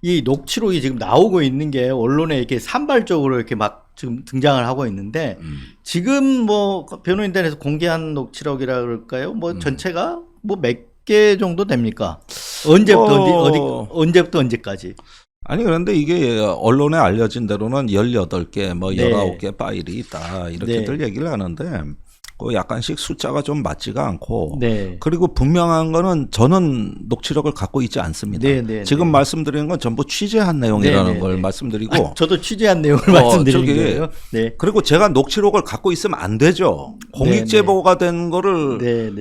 이 녹취록이 지금 나오고 있는 게 언론에 이렇게 산발적으로 이렇게 막 지금 등장을 하고 있는데 지금 뭐 변호인단에서 공개한 녹취록이라 그럴까요? 뭐 전체가 뭐 몇 개 정도 됩니까? 언제부터 언제부터 언제까지? 아니 그런데 이게 언론에 알려진 대로는 18개 뭐 19개 파일이 있다 이렇게들 얘기를 하는데 그 약간씩 숫자가 좀 맞지가 않고 그리고 분명한 거는 저는 녹취록을 갖고 있지 않습니다. 지금 말씀드리는 건 전부 취재한 내용이라는 걸 말씀드리고 저도 취재한 내용을 말씀드리는 거예요. 그리고 제가 녹취록을 갖고 있으면 안 되죠. 공익제보가 된 거를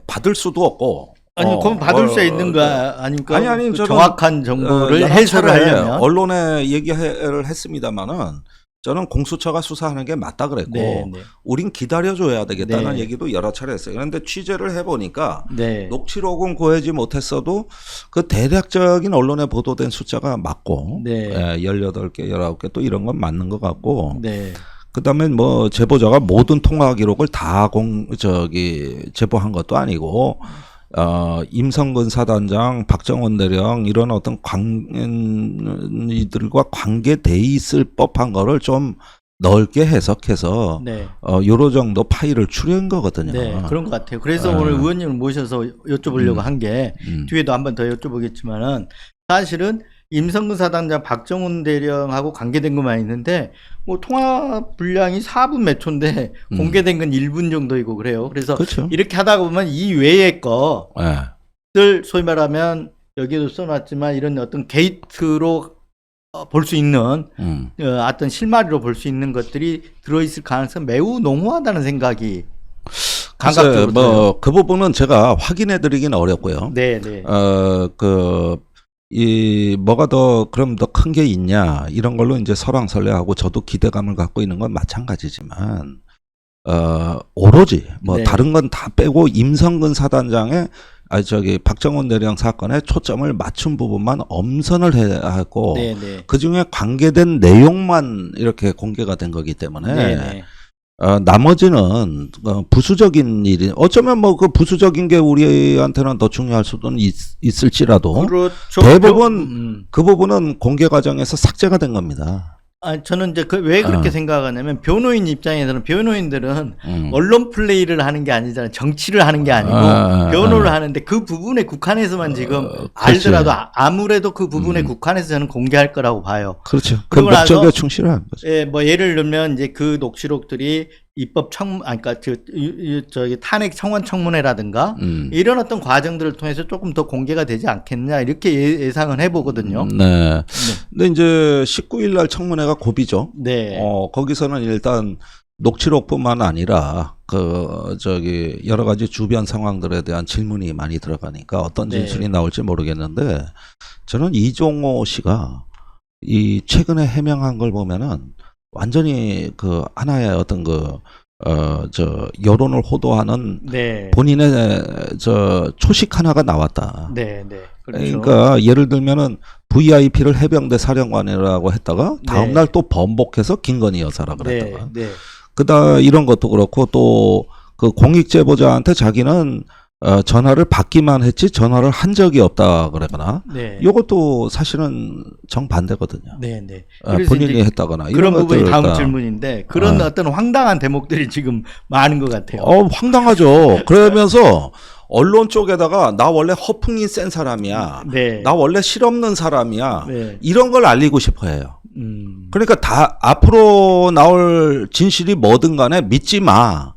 받을 수도 없고 아니, 그럼 받을 수 있는 거 아닙니까? 아니, 그 정확한 정보를 해설을 하려면. 언론에 얘기를 했습니다만은 저는 공수처가 수사하는 게 맞다 그랬고 우린 기다려줘야 되겠다는 얘기도 여러 차례 했어요. 그런데 취재를 해보니까 녹취록은 구하지 못했어도 그 대략적인 언론에 보도된 숫자가 맞고 18개, 19개 또 이런 건 맞는 것 같고 그다음에 뭐 제보자가 모든 통화 기록을 다 제보한 것도 아니고 임성근 사단장, 박정원 대령 이런 어떤 이들과 관계돼 있을 법한 거를 좀 넓게 해석해서 요로 정도 파일을 추려한 거거든요. 그런 것 같아요. 그래서 오늘 의원님을 모셔서 여쭤보려고 한 게 뒤에도 한 번 더 여쭤보겠지만은 사실은 임성근 사단장, 박정훈 대령하고 관계된 것만 있는데 뭐 통화 분량이 4분 몇 초인데 공개된 건 1분 정도이고 그래요. 그래서 이렇게 하다 보면 이 외의 것들 소위 말하면 여기도 써놨지만 이런 어떤 게이트로 볼 수 있는 어떤 실마리로 볼 수 있는 것들이 들어있을 가능성이 매우 농후하다는 생각이 감각적으로 뭐 그 부분은 제가 확인해 드리긴 어렵고요. 뭐가 그럼 더 큰 게 있냐 이런 걸로 이제 설왕설래하고 저도 기대감을 갖고 있는 건 마찬가지지만 오로지 뭐 다른 건 다 빼고 임성근 사단장의 박정훈 대령 사건에 초점을 맞춘 부분만 엄선을 하고 그 중에 관계된 내용만 이렇게 공개가 된 거기 때문에 나머지는 부수적인 일이 어쩌면 뭐 그 부수적인 게 우리한테는 더 중요할 수도 있을지라도 대부분 그 부분은 공개 과정에서 삭제가 된 겁니다. 저는 이제 왜 그렇게 생각하냐면 변호인 입장에서는 변호인들은 언론 플레이를 하는 게 아니잖아요. 정치를 하는 게 아니고 변호를 하는데 그 부분에 국한해서만 지금 알더라도 아무래도 그 부분에 국한해서 저는 공개할 거라고 봐요. 그렇죠. 그 목적에 충실한 거죠. 뭐 예를 들면 이제 그 녹취록들이 입법 탄핵 청원 청문회라든가 이런 어떤 과정들을 통해서 조금 더 공개가 되지 않겠냐 이렇게 예상은 해보거든요. 근데 이제 19일 날 청문회가 고비죠. 거기서는 일단 녹취록뿐만 아니라 여러 가지 주변 상황들에 대한 질문이 많이 들어가니까 어떤 진술이 나올지 모르겠는데 저는 이종호 씨가 이 최근에 해명한 걸 보면은 완전히 하나의 어떤 여론을 호도하는 본인의 초식 하나가 나왔다. 그러니까 예를 들면은 VIP를 해병대 사령관이라고 했다가 다음날 또 번복해서 김건희 여사라 그랬다가 이런 것도 그렇고 또 그 공익제보자한테 자기는 전화를 받기만 했지 전화를 한 적이 없다 그러거나 이것도 사실은 정반대거든요. 본인이 했다거나 그런 부분이 다음 질문인데 그런 어떤 황당한 대목들이 지금 많은 것 같아요. 황당하죠. 그러면서 언론 쪽에다가 나 원래 허풍이 센 사람이야. 나 원래 실없는 사람이야. 이런 걸 알리고 싶어 해요. 그러니까 앞으로 나올 진실이 뭐든 간에 믿지 마.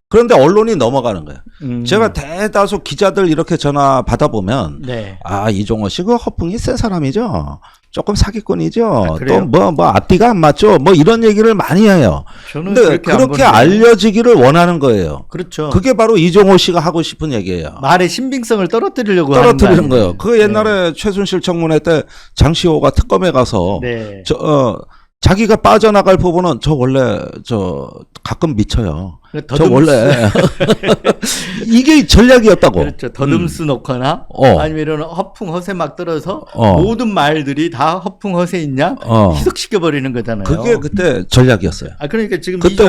그런데 언론이 넘어가는 거예요. 제가 대다수 기자들 이렇게 전화 받아보면 이종호 씨 그 허풍이 센 사람이죠. 조금 사기꾼이죠. 또 뭐 앞뒤가 안 맞죠. 뭐 이런 얘기를 많이 해요. 근데 그렇게 알려지기를 원하는 거예요. 그게 바로 이종호 씨가 하고 싶은 얘기예요. 말의 신빙성을 떨어뜨리려고 하는 거예요. 그 옛날에 최순실 청문회 때 장시호가 특검에 가서 자기가 빠져나갈 부분은 저 원래 가끔 미쳐요. 저 원래 이게 전략이었다고. 더듬스 놓거나 아니면 이런 허풍 허세 막 떨어서 모든 말들이 다 허풍 허세 있냐 희석시켜 버리는 거잖아요. 그게 그때 전략이었어요. 그러니까 지금 그때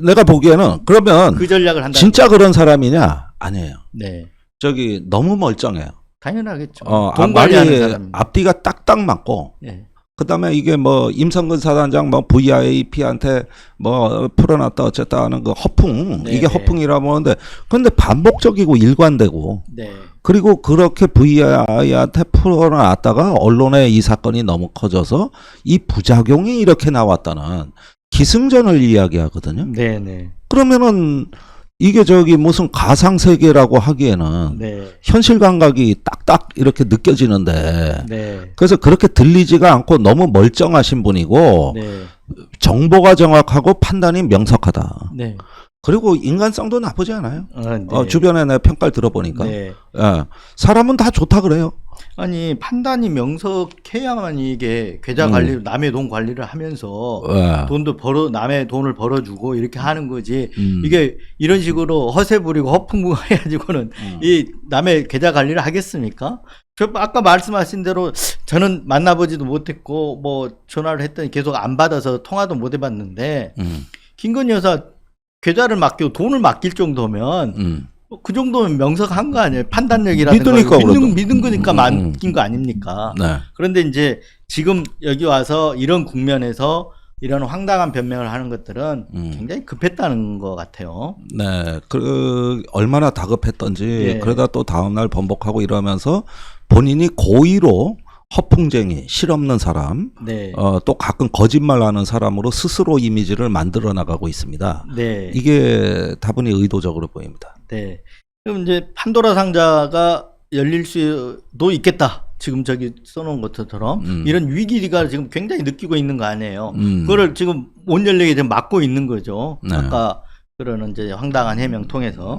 내가 보기에는 그러면 그 전략을 한다. 진짜 그런 사람이냐? 아니에요. 너무 멀쩡해요. 당연하겠죠. 돈 관리하는 말이 사람. 앞뒤가 딱딱 맞고. 예. 그다음에 이게 뭐 임성근 사단장 뭐 VIP한테 뭐 풀어놨다 어쨌다 하는 그 허풍 네, 이게 네. 허풍이라고 하는데 그런데 반복적이고 일관되고 네. 그리고 그렇게 VI한테 풀어놨다가 언론에 이 사건이 너무 커져서 이 부작용이 이렇게 나왔다는 기승전을 이야기하거든요. 네네. 그러면은 이게 무슨 가상 세계라고 하기에는 네. 현실 감각이 딱딱 이렇게 느껴지는데 네. 그래서 그렇게 들리지가 않고 너무 멀쩡하신 분이고 네. 정보가 정확하고 판단이 명석하다. 네. 그리고 인간성도 나쁘지 않아요. 네. 주변에 내 평가를 들어보니까 네. 예, 사람은 다 좋다 그래요. 아니 판단이 명석해야만 이게 계좌 관리, 남의 돈 관리를 하면서 예. 돈도 남의 돈을 벌어주고 이렇게 하는 거지. 음. 이게 이런 식으로 허세 부리고 허풍 해가지고는 이 남의 계좌 관리를 하겠습니까? 저 아까 말씀하신 대로 저는 만나보지도 못했고 뭐 전화를 했더니 계속 안 받아서 통화도 못 해봤는데 김건희 여사 계좌를 맡기고 돈을 맡길 정도면 그 정도면 명석한 거 아니에요? 판단력이라든가 믿은 거니까 맡긴 거 아닙니까? 네. 그런데 이제 지금 여기 와서 이런 국면에서 이런 황당한 변명을 하는 것들은 굉장히 급했다는 것 같아요. 네, 얼마나 다급했던지 예. 그러다 또 다음날 번복하고 이러면서 본인이 고의로 허풍쟁이, 실없는 사람, 네. 또 가끔 거짓말하는 사람으로 스스로 이미지를 만들어 나가고 있습니다. 네. 이게 다분히 의도적으로 보입니다. 네. 그럼 이제 판도라 상자가 열릴 수도 있겠다. 지금 저기 써놓은 것처럼 이런 위기가 지금 굉장히 느끼고 있는 거 아니에요. 그거를 지금 못 열리게 지금 막고 있는 거죠. 네. 아까 그러는 이제 황당한 해명 통해서.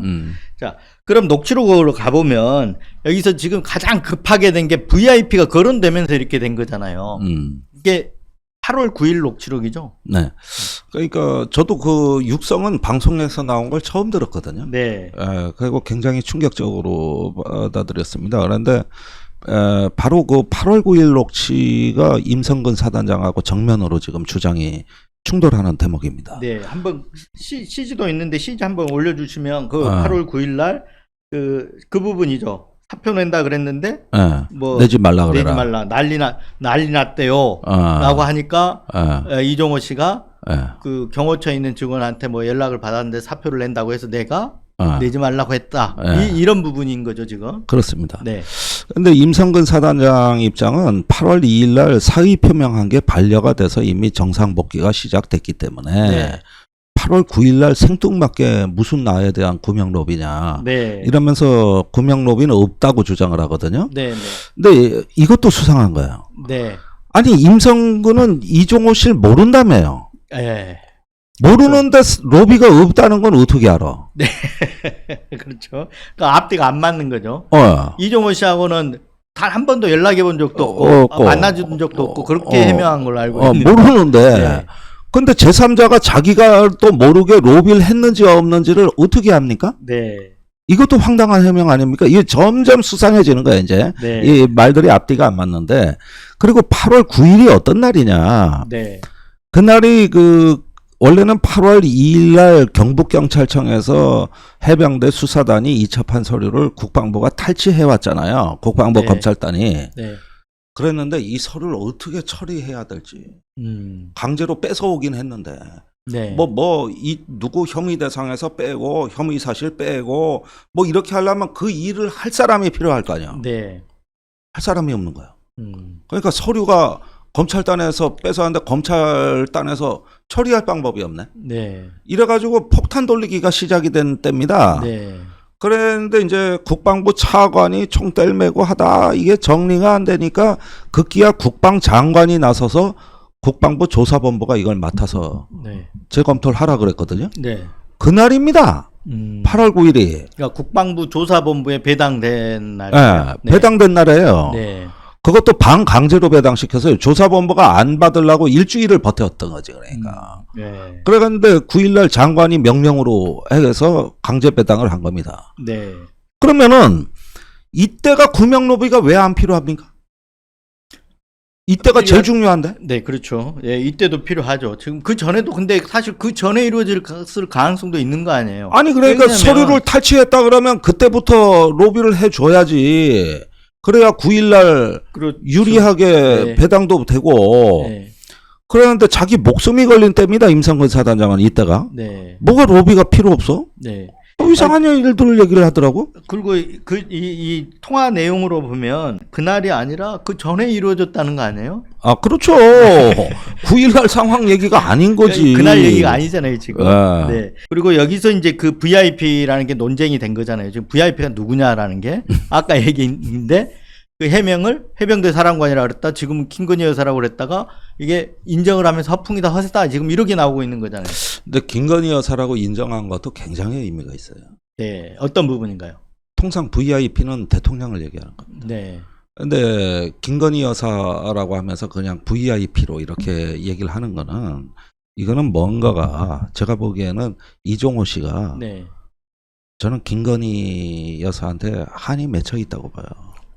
자, 그럼 녹취록으로 가보면 여기서 지금 가장 급하게 된 게 VIP가 거론되면서 이렇게 된 거잖아요. 이게 8월 9일 녹취록이죠. 네. 그러니까 저도 그 육성은 방송에서 나온 걸 처음 들었거든요. 네. 그리고 굉장히 충격적으로 받아들였습니다. 그런데 바로 그 8월 9일 녹취가 임성근 사단장하고 정면으로 지금 주장이 충돌하는 대목입니다. 네, 한번 CG도 있는데 CG 한번 올려주시면 그 8월 9일 날 그 부분이죠. 사표 낸다 그랬는데 뭐 내지 말라 그래라. 내지 말라 난리 났대요라고 하니까 이종호 씨가 그 경호처에 있는 직원한테 뭐 연락을 받았는데 사표를 낸다고 해서 내가 내지 말라고 했다. 이런 부분인 거죠 지금. 그렇습니다. 네. 근데 임성근 사단장 입장은 8월 2일 날 사의 표명한 게 반려가 돼서 이미 정상 복귀가 시작됐기 때문에 네. 8월 9일 날 생뚱맞게 무슨 나에 대한 구명 로비냐 네. 이러면서 구명 로비는 없다고 주장을 하거든요. 네. 네. 근데 이것도 수상한 거예요. 네. 아니 임성근은 이종호 씨를 모른다며요. 예. 모르는데 로비가 없다는 건 어떻게 알아? 네. 그렇죠. 그러니까 앞뒤가 안 맞는 거죠. 이종호 씨하고는 단 한 번도 연락해 본 적도 없고 만나준 적도 없고 그렇게 해명한 걸로 알고 있는데 모르는데 네. 근데 제3자가 자기가 또 모르게 로비를 했는지 없는지를 어떻게 합니까? 네. 이것도 황당한 해명 아닙니까? 이게 점점 수상해지는 거야 이제. 네. 이 말들이 앞뒤가 안 맞는데 그리고 8월 9일이 어떤 날이냐? 네. 그날이 원래는 8월 2일 날 경북경찰청에서 해병대 수사단이 이첩한 서류를 국방부가 탈취해 왔잖아요. 국방부 네. 검찰단이. 네. 그랬는데 이 서류를 어떻게 처리해야 될지 강제로 뺏어오긴 했는데 네. 누구 혐의 대상에서 빼고 혐의 사실 빼고 뭐 이렇게 하려면 그 일을 할 사람이 필요할 거 아니야. 네. 할 사람이 없는 거야. 그러니까 서류가 검찰단에서 뺏어왔는데 검찰단에서 처리할 방법이 없네. 네. 이래가지고 폭탄 돌리기가 시작이 된 때입니다. 네. 그랬는데 이제 국방부 차관이 총대를 메고 하다 이게 정리가 안 되니까 급기야 국방장관이 나서서 국방부 조사본부가 이걸 맡아서 네. 재검토를 하라 그랬거든요. 네. 그날입니다. 8월 9일이. 그러니까 국방부 조사본부에 배당된 날. 네, 배당된 날이에요. 네. 그것도 반강제로 배당시켜서 조사본부가 안 받으려고 일주일을 버텼던 거지 그러니까. 네. 그래갔는데 9일날 장관이 명령으로 해서 강제 배당을 한 겁니다. 네. 그러면은 이때가 구명 로비가 왜 안 필요합니까? 이때가 제일 중요한데? 네, 그렇죠. 예, 이때도 필요하죠. 지금 그 전에도 근데 사실 그 전에 이루어질 가능성도 있는 거 아니에요? 아니 그러니까 왜냐면, 서류를 탈취했다 그러면 그때부터 로비를 해줘야지. 그래야 9일날 그렇죠. 유리하게 네. 배당도 되고 네. 그러는데 자기 목숨이 걸린 때입니다. 임성근 사단장은 이때가. 네. 뭐가 로비가 필요 없어? 네. 또 이상한 일들을 얘기를 하더라고. 그리고 이 통화 내용으로 보면 그날이 아니라 그 전에 이루어졌다는 거 아니에요? 아, 그렇죠. 9일날 상황 얘기가 아닌 거지. 그날 얘기가 아니잖아요, 지금. 네. 네. 그리고 여기서 이제 그 VIP라는 게 논쟁이 된 거잖아요. 지금 VIP가 누구냐라는 게 아까 얘기인데 그 해명을 해병대 사령관이라고 그랬다. 지금은 김건희 여사라고 그랬다가 이게 인정을 하면서 허풍이다 허세다 지금 이렇게 나오고 있는 거잖아요. 근데 김건희 여사라고 인정한 것도 굉장히 의미가 있어요. 네. 어떤 부분인가요? 통상 VIP는 대통령을 얘기하는 겁니다. 네. 근데 김건희 여사라고 하면서 그냥 VIP로 이렇게 얘기를 하는 거는 이거는 뭔가가 제가 보기에는 이종호 씨가 네. 저는 김건희 여사한테 한이 맺혀 있다고 봐요.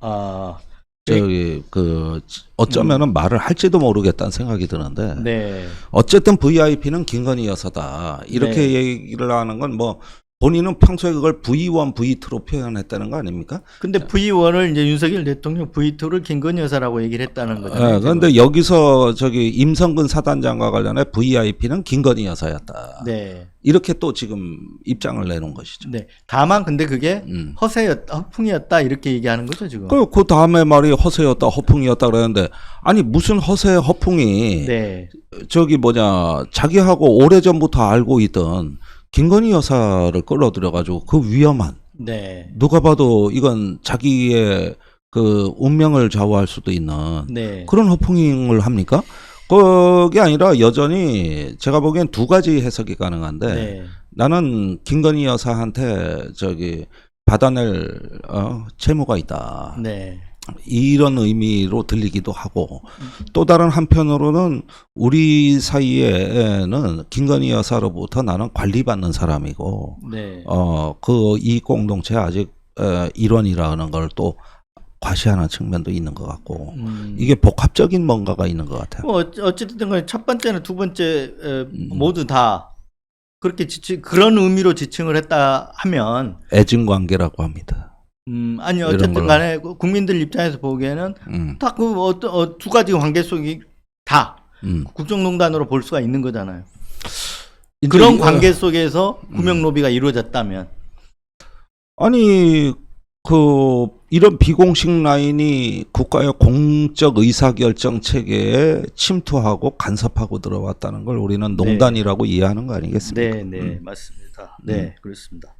아. 저기 그 어쩌면은 말을 할지도 모르겠다는 생각이 드는데 네. 어쨌든 VIP는 김건희 여사다 이렇게 네. 얘기를 하는 건 뭐 본인은 평소에 그걸 V1, V2로 표현했다는 거 아닙니까? 근데 V1을 이제 윤석열 대통령, V2를 김건희 여사라고 얘기를 했다는 거잖아요. 네, 그런데 여기서 저기 임성근 사단장과 관련해 VIP는 김건희 여사였다. 네. 이렇게 또 지금 입장을 내놓은 것이죠. 네. 다만 근데 그게 허세였다, 허풍이었다 이렇게 얘기하는 거죠, 지금. 그 다음에 말이 허세였다, 허풍이었다 그랬는데 아니 무슨 허세, 허풍이 네. 저기 뭐냐 자기하고 오래전부터 알고 있던 김건희 여사를 끌어들여가지고 그 위험한 네. 누가 봐도 이건 자기의 그 운명을 좌우할 수도 있는 네. 그런 허풍을 합니까? 그게 아니라 여전히 제가 보기엔 두 가지 해석이 가능한데 네. 나는 김건희 여사한테 저기 받아낼 채무가 있다. 네. 이런 의미로 들리기도 하고 또 다른 한편으로는 우리 사이에는 김건희 여사로부터 나는 관리받는 사람이고 네. 그 이익 공동체 아직 일원이라는 걸 또 과시하는 측면도 있는 것 같고 이게 복합적인 뭔가가 있는 것 같아요. 뭐 어쨌든 간에 첫 번째는 두 번째 모두 다 그렇게 그런 의미로 지칭을 했다 하면 애증관계라고 합니다. 아니 어쨌든 간에 국민들 입장에서 보기에는 다 그 두 가지 관계 속이 다 국정농단으로 볼 수가 있는 거잖아요. 그런 관계 속에서 구명 로비가 이루어졌다면 아니 그 이런 비공식 라인이 국가의 공적 의사결정 체계에 침투하고 간섭하고 들어왔다는 걸 우리는 농단이라고 이해하는 거 아니겠습니까? 네, 네, 맞습니다. 네, 그렇습니다.